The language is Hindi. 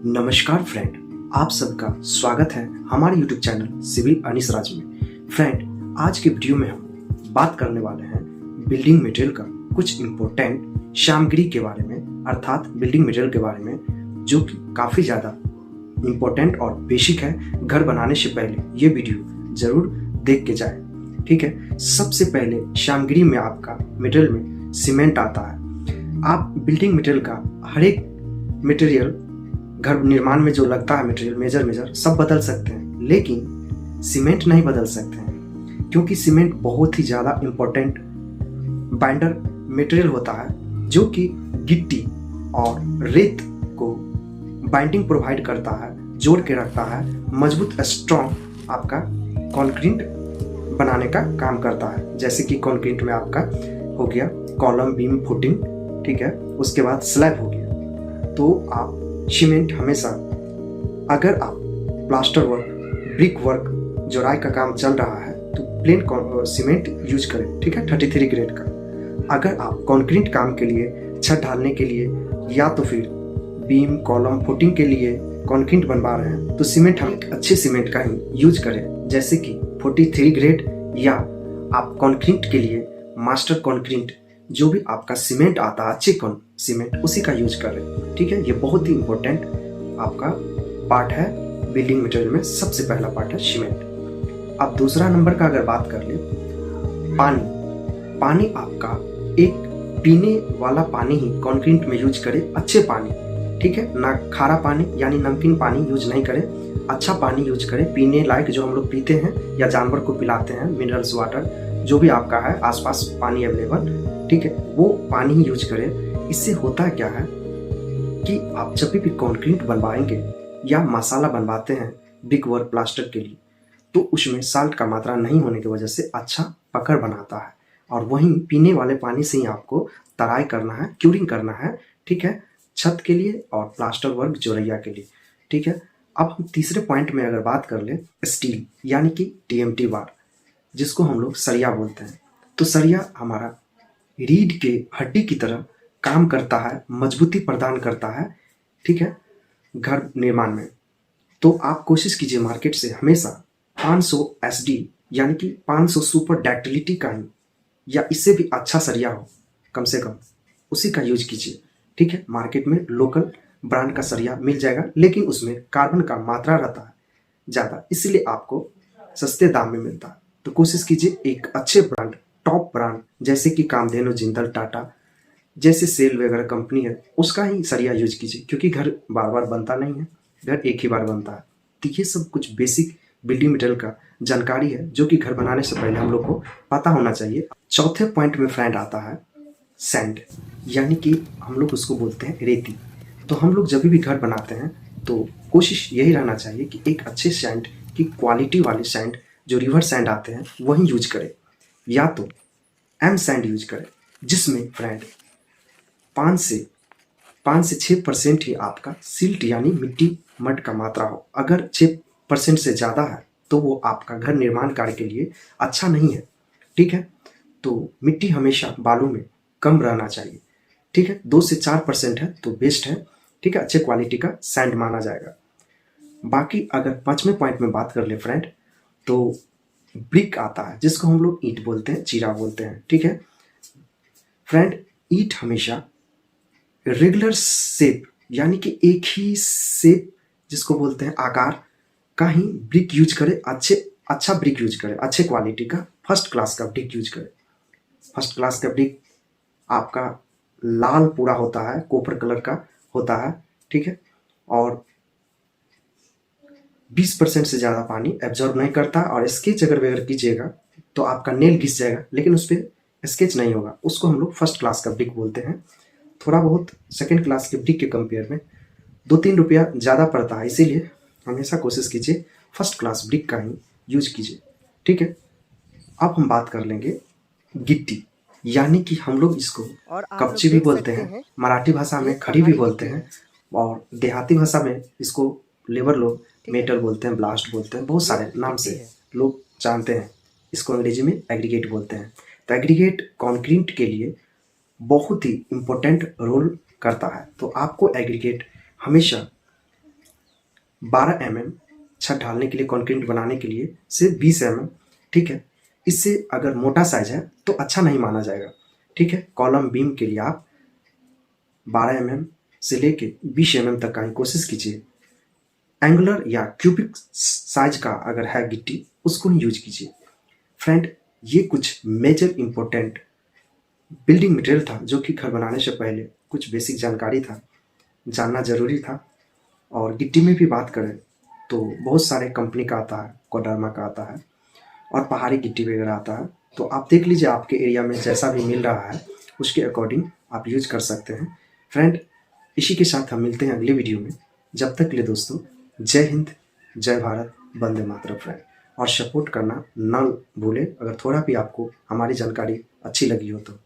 नमस्कार फ्रेंड, आप सबका स्वागत है हमारे YouTube चैनल सिविल अनिस राज में। फ्रेंड, आज के वीडियो में हम बात करने वाले हैं बिल्डिंग मटेरियल का कुछ इम्पोर्टेंट सामग्री के बारे में, अर्थात बिल्डिंग मटेरियल के बारे में, जो कि काफ़ी ज़्यादा इम्पोर्टेंट और बेसिक है। घर बनाने से पहले ये वीडियो ज़रूर देख के जाए, ठीक है। सबसे पहले सामग्री में आपका मटेरियल में सीमेंट आता है। आप बिल्डिंग मटेरियल का हर एक मटेरियल घर निर्माण में जो लगता है मटेरियल मेजर सब बदल सकते हैं, लेकिन सीमेंट नहीं बदल सकते हैं, क्योंकि सीमेंट बहुत ही ज़्यादा इम्पोर्टेंट बाइंडर मटेरियल होता है, जो कि गिट्टी और रेत को बाइंडिंग प्रोवाइड करता है, जोड़ के रखता है, मजबूत स्ट्रॉन्ग आपका कंक्रीट बनाने का काम करता है। जैसे कि कंक्रीट में आपका हो गया कॉलम, बीम, फुटिंग, ठीक है, उसके बाद स्लैब हो गया। तो आप सीमेंट हमेशा, अगर आप प्लास्टर वर्क, ब्रिक वर्क, जोड़ाई का काम चल रहा है तो प्लेन सीमेंट यूज करें, ठीक है, 33 ग्रेड का। अगर आप कंक्रीट काम के लिए, छत ढालने के लिए, या तो फिर बीम, कॉलम, फुटिंग के लिए कंक्रीट बनवा रहे हैं, तो सीमेंट हम एक अच्छे सीमेंट का ही यूज करें, जैसे कि 43 ग्रेड, या आप कंक्रीट के लिए मास्टर कंक्रीट, जो भी आपका सीमेंट आता है अच्छे सीमेंट, उसी का यूज करें, ठीक है। ये बहुत ही इंपॉर्टेंट आपका पार्ट है बिल्डिंग मटेरियल में। सबसे पहला पार्ट है सीमेंट। अब दूसरा नंबर का अगर बात कर ले, पानी आपका एक पीने वाला पानी ही कंक्रीट में यूज करें, अच्छे पानी, ठीक है, ना खारा पानी यानी नमकीन पानी यूज नहीं करें, अच्छा पानी यूज करें, पीने लायक, जो हम लोग पीते हैं या जानवर को पिलाते हैं, मिनरल्स वाटर, जो भी आपका है आसपास पानी अवेलेबल, ठीक है, वो पानी ही यूज करें। इससे होता क्या है कि आप जब भी कंक्रीट बनवाएंगे या मसाला बनवाते हैं ब्रिक वर्क, प्लास्टर के लिए, तो उसमें साल्ट का मात्रा नहीं होने की वजह से अच्छा पकड़ बनाता है। और वहीं पीने वाले पानी से ही आपको तराई करना है, क्यूरिंग करना है, ठीक है, छत के लिए और प्लास्टर वर्क, जोड़ैया के लिए, ठीक है। अब हम तीसरे पॉइंट में अगर बात कर ले, स्टील यानी कि TMT बार, जिसको हम लोग सरिया बोलते हैं। तो सरिया हमारा रीढ़ के हड्डी की तरह काम करता है, मजबूती प्रदान करता है, ठीक है, घर निर्माण में। तो आप कोशिश कीजिए मार्केट से हमेशा 500 SD यानी कि 500 सुपर डक्टिलिटी का ही, या इससे भी अच्छा सरिया हो कम से कम, उसी का यूज कीजिए, ठीक है। मार्केट में लोकल ब्रांड का सरिया मिल जाएगा, लेकिन उसमें कार्बन का मात्रा रहता है ज़्यादा, इसलिए आपको सस्ते दाम में मिलता है। तो कोशिश कीजिए एक अच्छे ब्रांड, टॉप ब्रांड, जैसे कि कामधेनु, जिंदल, टाटा जैसे सेल वगैरह कंपनी है, उसका ही सरिया यूज कीजिए, क्योंकि घर बार बार बनता नहीं है, घर एक ही बार बनता है। तो ये सब कुछ बेसिक बिल्डिंग मटेरियल का जानकारी है, जो कि घर बनाने से पहले हम लोग को पता होना चाहिए। चौथे पॉइंट में फ्रेंड आता है सैंड, यानी कि हम लोग उसको बोलते हैं रेती। तो हम लोग जब भी घर बनाते हैं तो कोशिश यही रहना चाहिए कि एक अच्छे सैंड की क्वालिटी वाले सैंड, जो रिवर सैंड आते हैं, वही यूज करें, या तो एम सैंड यूज करें, जिसमें फ्रेंड 5 से 6% ही आपका सिल्ट यानी मिट्टी, मड का मात्रा हो। अगर 6% से ज़्यादा है तो वो आपका घर निर्माण कार्य के लिए अच्छा नहीं है, ठीक है। तो मिट्टी हमेशा बालू में कम रहना चाहिए, ठीक है। 2 से 4% है तो बेस्ट है, ठीक है, अच्छे क्वालिटी का सैंड माना जाएगा। बाकी अगर 5वें पॉइंट में बात कर ले फ्रेंड, तो ब्रिक आता है, जिसको हम लोग ईंट बोलते हैं, चीरा बोलते हैं, ठीक है। फ्रेंड, ईंट हमेशा रेगुलर शेप यानी कि एक ही शेप, जिसको बोलते हैं आकार का ही ब्रिक यूज करें, अच्छा ब्रिक यूज करें, अच्छे क्वालिटी का, फर्स्ट क्लास का ब्रिक यूज करें। फर्स्ट क्लास का ब्रिक आपका लाल पूरा होता है, कॉपर कलर का होता है, ठीक है, और 20% से ज़्यादा पानी एब्जॉर्ब नहीं करता। और स्केच अगर वगैरह कीजिएगा तो आपका नेल घिस जाएगा, लेकिन उस पर स्केच नहीं होगा, उसको हम लोग फर्स्ट क्लास का ब्रिक बोलते हैं। थोड़ा बहुत सेकेंड क्लास के ब्रिक के कंपेयर में 2-3 रुपया ज़्यादा पड़ता है, इसीलिए हमेशा कोशिश कीजिए फर्स्ट क्लास ब्रिक का ही यूज कीजिए, ठीक है। अब हम बात कर लेंगे गिट्टी, यानी कि हम लोग इसको कपची भी बोलते हैं, मराठी भाषा में खड़ी भी बोलते हैं, और देहाती भाषा में इसको लेबर लोग मेटल बोलते हैं, ब्लास्ट बोलते हैं, बहुत सारे नाम से लोग जानते हैं। इसको अंग्रेजी में एग्रीगेट बोलते हैं। तो एग्रीगेट कंक्रीट के लिए बहुत ही इम्पोर्टेंट रोल करता है। तो आपको एग्रीगेट हमेशा 12 mm छत ढालने के लिए, कंक्रीट बनाने के लिए से 20 mm, ठीक है। इससे अगर मोटा साइज है तो अच्छा नहीं माना जाएगा, ठीक है। कॉलम बीम के लिए आप 12 mm से लेके 20 mm तक का ही कोशिश कीजिए। एंगुलर या क्यूबिक साइज का अगर है गिट्टी, उसको ही यूज कीजिए। फ्रेंड, ये कुछ मेजर इंपॉर्टेंट बिल्डिंग मटेरियल था जो कि घर बनाने से पहले कुछ बेसिक जानकारी था, जानना ज़रूरी था। और गिट्टी में भी बात करें तो बहुत सारे कंपनी का आता है, कोडरमा का आता है और पहाड़ी गिट्टी वगैरह आता है। तो आप देख लीजिए आपके एरिया में जैसा भी मिल रहा है उसके अकॉर्डिंग आप यूज कर सकते हैं। फ्रेंड, इसी के साथ हम मिलते हैं अगले वीडियो में। जब तक के लिए दोस्तों, जय हिंद, जय भारत, वंदे मातरम फ्रेंड। और सपोर्ट करना ना भूलें अगर थोड़ा भी आपको हमारी जानकारी अच्छी लगी हो तो।